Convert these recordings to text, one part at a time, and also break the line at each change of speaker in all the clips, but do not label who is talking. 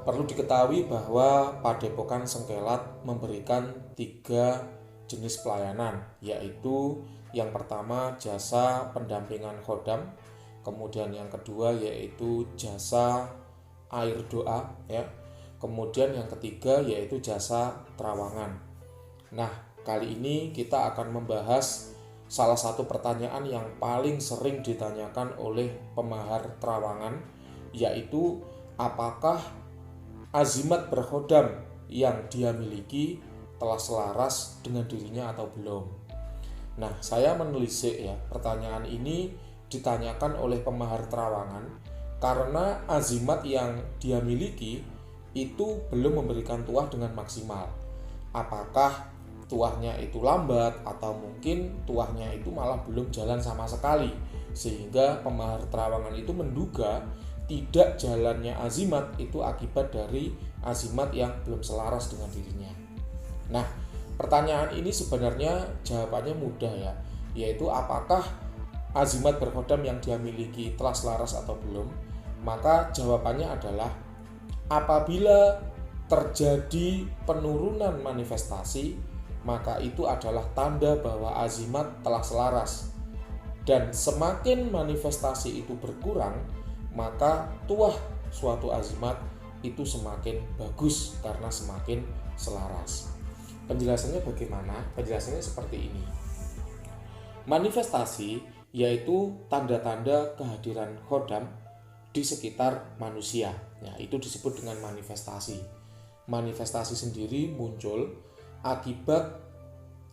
Perlu diketahui bahwa Padepokan Sengkelat memberikan 3 jenis pelayanan, yaitu yang pertama jasa pendampingan khodam, kemudian yang kedua yaitu jasa air doa, ya. Kemudian yang ketiga yaitu jasa terawangan. Nah, kali ini kita akan membahas salah satu pertanyaan yang paling sering ditanyakan oleh pemahar terawangan, yaitu apakah azimat berkhodam yang dia miliki telah selaras dengan dirinya atau belum. Nah, saya menelisik ya, pertanyaan ini ditanyakan oleh pemahar terawangan karena azimat yang dia miliki itu belum memberikan tuah dengan maksimal. Apakah tuahnya itu lambat atau mungkin tuahnya itu malah belum jalan sama sekali, sehingga pemahar terawangan itu menduga tidak jalannya azimat itu akibat dari azimat yang belum selaras dengan dirinya. Nah, pertanyaan ini sebenarnya jawabannya mudah ya, yaitu apakah azimat berkhodam yang dia miliki telah selaras atau belum? Maka jawabannya adalah apabila terjadi penurunan manifestasi, maka itu adalah tanda bahwa azimat telah selaras. Dan semakin manifestasi itu berkurang, maka tuah suatu azimat itu semakin bagus karena semakin selaras. Penjelasannya bagaimana? Penjelasannya seperti ini. Manifestasi yaitu tanda-tanda kehadiran khodam di sekitar manusia. Ya, itu disebut dengan manifestasi. Manifestasi sendiri muncul akibat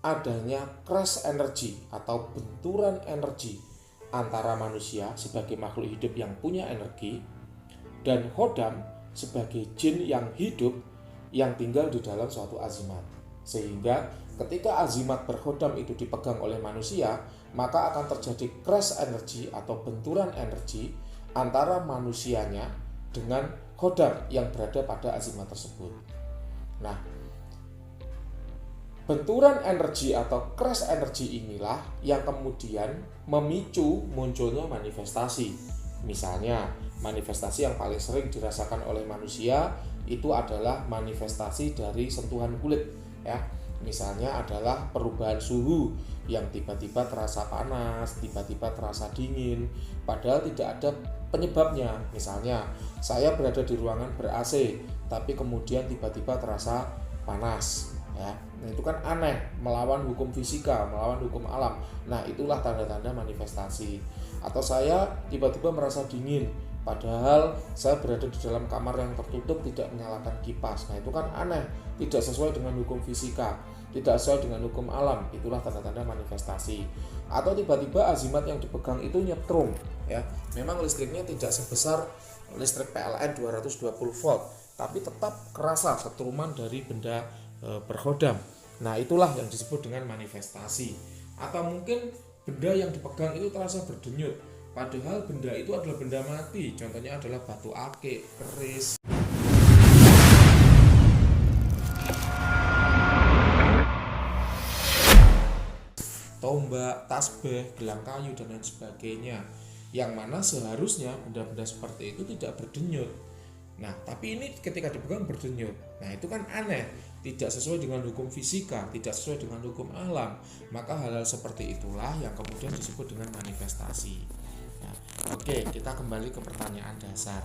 adanya crash energi atau benturan energi antara manusia sebagai makhluk hidup yang punya energi dan khodam sebagai jin yang hidup yang tinggal di dalam suatu azimat. Sehingga ketika azimat berkhodam itu dipegang oleh manusia, maka akan terjadi crash energi atau benturan energi antara manusianya dengan khodam yang berada pada azimat tersebut. Nah, benturan energi atau crash energi inilah yang kemudian memicu munculnya manifestasi. Misalnya, manifestasi yang paling sering dirasakan oleh manusia itu adalah manifestasi dari sentuhan kulit, ya. Misalnya adalah perubahan suhu yang tiba-tiba terasa panas, tiba-tiba terasa dingin, padahal tidak ada penyebabnya. Misalnya, saya berada di ruangan ber-AC, tapi kemudian tiba-tiba terasa panas. Ya, nah itu kan aneh, melawan hukum fisika, melawan hukum alam. Nah, itulah tanda-tanda manifestasi. Atau saya tiba-tiba merasa dingin, padahal saya berada di dalam kamar yang tertutup, tidak menyalakan kipas. Nah, itu kan aneh, tidak sesuai dengan hukum fisika, tidak sesuai dengan hukum alam. Itulah tanda-tanda manifestasi. Atau tiba-tiba azimat yang dipegang itu nyetrum, ya. Memang listriknya tidak sebesar listrik PLN 220 volt, tapi tetap kerasa setruman dari benda berkhodam. Nah, itulah yang disebut dengan manifestasi. Atau mungkin benda yang dipegang itu terasa berdenyut, padahal benda itu adalah benda mati. Contohnya adalah batu akik, keris, tombak, tasbih, gelang kayu, dan lain sebagainya, yang mana seharusnya benda-benda seperti itu tidak berdenyut. Nah, tapi ini ketika dipegang berdenyut. Nah, itu kan aneh, tidak sesuai dengan hukum fisika, tidak sesuai dengan hukum alam. Maka hal-hal seperti itulah yang kemudian disebut dengan manifestasi. Nah, oke, kita kembali ke pertanyaan dasar.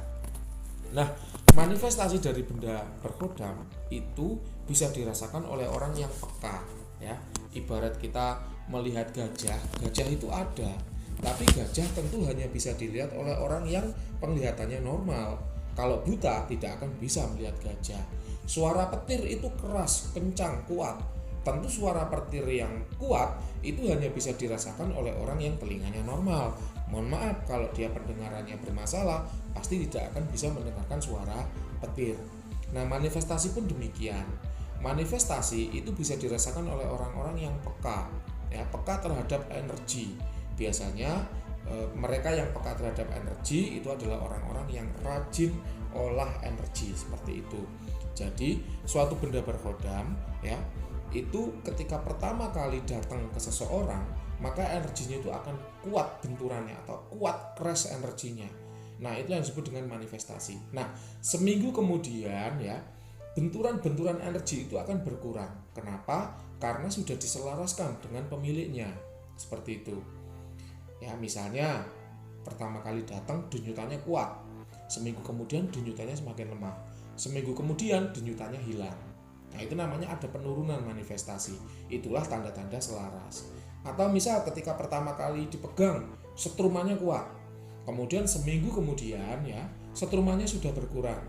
Nah, manifestasi dari benda berkhodam itu bisa dirasakan oleh orang yang peka, ya. Ibarat kita melihat gajah, gajah itu ada, tapi gajah tentu hanya bisa dilihat oleh orang yang penglihatannya normal. Kalau buta tidak akan bisa melihat gajah. Suara petir itu keras, kencang, kuat. Tentu suara petir yang kuat itu hanya bisa dirasakan oleh orang yang telinganya normal. Mohon maaf, kalau dia pendengarannya bermasalah, pasti tidak akan bisa mendengarkan suara petir. Nah, manifestasi pun demikian. Manifestasi itu bisa dirasakan oleh orang-orang yang peka, ya, peka terhadap energi. Biasanya mereka yang peka terhadap energi itu adalah orang-orang yang rajin olah energi, seperti itu. Jadi suatu benda berkhodam, ya, itu ketika pertama kali datang ke seseorang, maka energinya itu akan kuat benturannya atau kuat crash energinya. Nah, itu yang disebut dengan manifestasi. Nah, seminggu kemudian ya, benturan-benturan energi itu akan berkurang. Kenapa? Karena sudah diselaraskan dengan pemiliknya. Seperti itu. Ya, misalnya pertama kali datang denyutannya kuat. Seminggu kemudian denyutannya semakin lemah. Seminggu kemudian denyutannya hilang. Nah, itu namanya ada penurunan manifestasi. Itulah tanda-tanda selaras. Atau misal ketika pertama kali dipegang, setrumannya kuat. Kemudian seminggu kemudian ya, setrumannya sudah berkurang.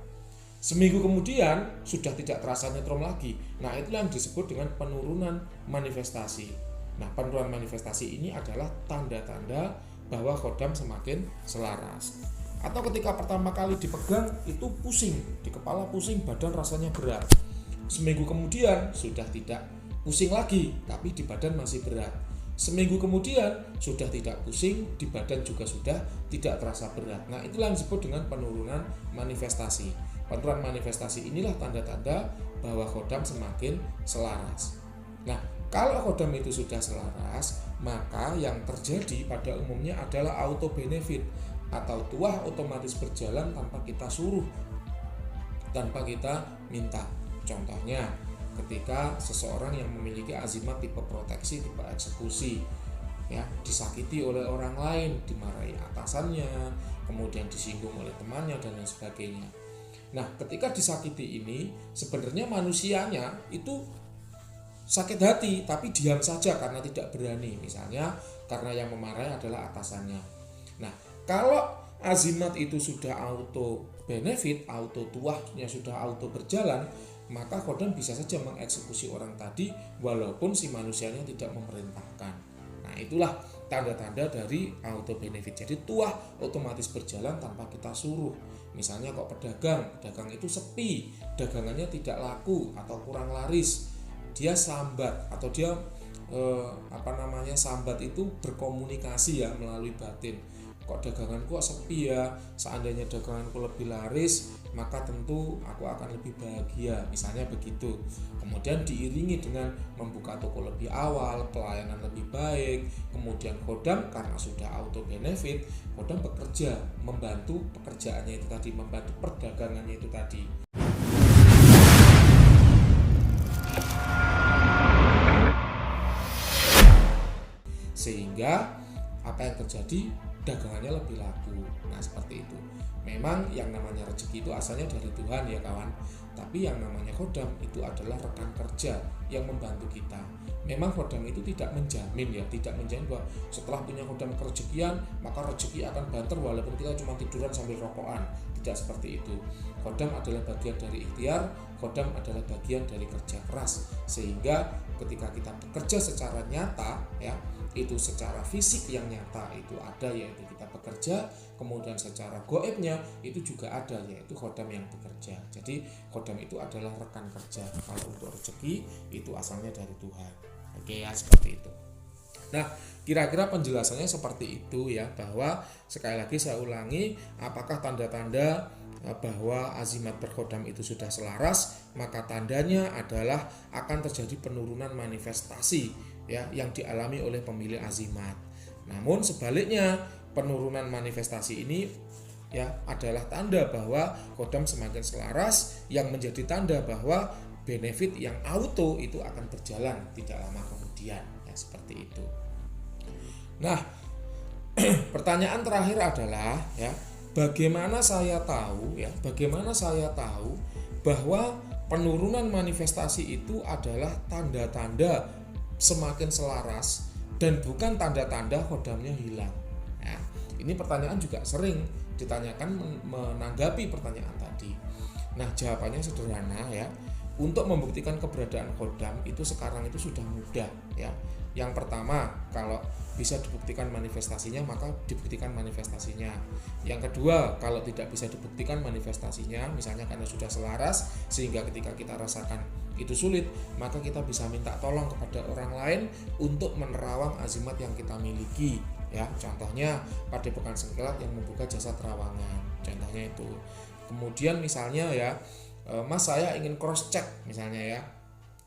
Seminggu kemudian sudah tidak terasa nyetrum lagi. Nah, itulah yang disebut dengan penurunan manifestasi. Nah, penurunan manifestasi ini adalah tanda-tanda bahwa khodam semakin selaras. Atau ketika pertama kali dipegang itu pusing, di kepala pusing, badan rasanya berat. Seminggu kemudian sudah tidak pusing lagi, tapi di badan masih berat. Seminggu kemudian sudah tidak pusing, di badan juga sudah tidak terasa berat. Nah, itulah yang disebut dengan penurunan manifestasi. Penurunan manifestasi inilah tanda-tanda bahwa khodam semakin selaras. Nah, kalau khodam itu sudah selaras, maka yang terjadi pada umumnya adalah auto benefit atau tuah otomatis berjalan tanpa kita suruh, tanpa kita minta. Contohnya, ketika seseorang yang memiliki azimat tipe proteksi, tipe eksekusi, ya, disakiti oleh orang lain, dimarahi atasannya, kemudian disinggung oleh temannya dan lain sebagainya. Nah, ketika disakiti ini sebenarnya manusianya itu sakit hati, tapi diam saja karena tidak berani. Misalnya karena yang memarahi adalah atasannya. Nah, kalau azimat itu sudah auto benefit, auto tuahnya sudah auto berjalan, maka khodam bisa saja mengeksekusi orang tadi walaupun si manusianya tidak memerintahkan. Nah, itulah tanda-tanda dari auto benefit. Jadi tuah otomatis berjalan tanpa kita suruh. Misalnya kok pedagang itu sepi, dagangannya tidak laku atau kurang laris, dia sambat atau dia sambat itu berkomunikasi ya melalui batin. Kok daganganku sepi ya, seandainya daganganku lebih laris maka tentu aku akan lebih bahagia, misalnya begitu. Kemudian diiringi dengan membuka toko lebih awal, pelayanan lebih baik. Kemudian khodam karena sudah auto benefit, khodam bekerja, membantu pekerjaannya itu tadi, membantu perdagangannya itu tadi. Sehingga apa yang terjadi? Dagangannya lebih laku. Nah, seperti itu. Memang yang namanya rezeki itu asalnya dari Tuhan ya kawan. Tapi yang namanya khodam itu adalah rekan kerja yang membantu kita. Memang khodam itu tidak menjamin ya, tidak menjamin bahwa setelah punya khodam kerezekian maka rezeki akan banter walaupun kita cuma tiduran sambil rokokan. Tidak seperti itu. Khodam adalah bagian dari ikhtiar, khodam adalah bagian dari kerja keras. Sehingga ketika kita bekerja secara nyata ya, itu secara fisik yang nyata itu ada, yaitu kita bekerja, kemudian secara goibnya itu juga ada, yaitu khodam yang bekerja. Jadi khodam itu adalah rekan kerja. Kalau untuk rezeki itu asalnya dari Tuhan. Oke ya, seperti itu. Nah, kira-kira penjelasannya seperti itu ya, bahwa sekali lagi saya ulangi, apakah tanda-tanda bahwa azimat berkhodam itu sudah selaras, maka tandanya adalah akan terjadi penurunan manifestasi ya yang dialami oleh pemilik azimat. Namun sebaliknya, penurunan manifestasi ini ya adalah tanda bahwa khodam semakin selaras, yang menjadi tanda bahwa benefit yang auto itu akan berjalan tidak lama kemudian ya, seperti itu. Nah, pertanyaan terakhir adalah ya, bagaimana saya tahu bahwa penurunan manifestasi itu adalah tanda-tanda semakin selaras dan bukan tanda-tanda khodamnya hilang. Nah, ini pertanyaan juga sering ditanyakan menanggapi pertanyaan tadi. Nah, jawabannya sederhana ya. Untuk membuktikan keberadaan khodam itu sekarang itu sudah mudah ya. Yang pertama, kalau bisa dibuktikan manifestasinya maka dibuktikan manifestasinya. Yang kedua, kalau tidak bisa dibuktikan manifestasinya, misalnya karena sudah selaras sehingga ketika kita rasakan itu sulit, maka kita bisa minta tolong kepada orang lain untuk menerawang azimat yang kita miliki ya. Contohnya Padepokan Sengkelat yang membuka jasa terawangan, contohnya itu. Kemudian misalnya ya, Mas saya ingin cross check misalnya ya,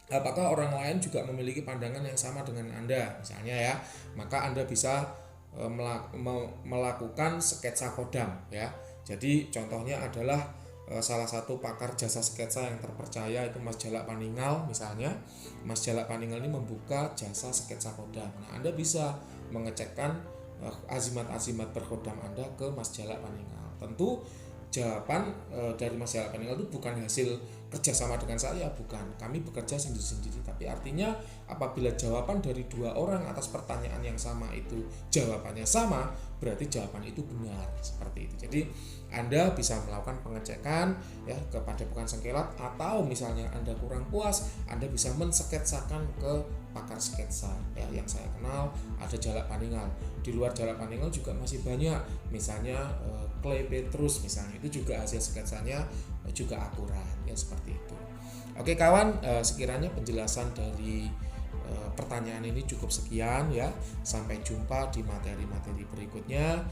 apakah orang lain juga memiliki pandangan yang sama dengan Anda misalnya ya, maka Anda bisa melakukan sketsa khodam ya. Jadi contohnya adalah salah satu pakar jasa sketsa yang terpercaya itu Mas Jalak Paningal misalnya. Mas Jalak Paningal ini membuka jasa sketsa kodam. Nah, Anda bisa mengecekkan azimat-azimat berkodam Anda ke Mas Jalak Paningal. Tentu jawaban dari Mas Jalak Paningal itu bukan hasil kerjasama dengan saya, bukan. Kami bekerja sendiri-sendiri. Tapi artinya apabila jawaban dari dua orang atas pertanyaan yang sama itu jawabannya sama, berarti jawaban itu benar, seperti itu. Jadi Anda bisa melakukan pengecekan ya ke Padepokan Sengkelat, atau misalnya Anda kurang puas, Anda bisa mensketsakan ke pakar sketsa ya yang saya kenal, ada Jalak Paningal. Di luar Jalak Paningal juga masih banyak, misalnya Clay Petrus misalnya, itu juga hasil sketsanya juga akurat ya, seperti itu. Oke kawan, sekiranya penjelasan dari pertanyaan ini cukup sekian ya. Sampai jumpa di materi-materi berikutnya.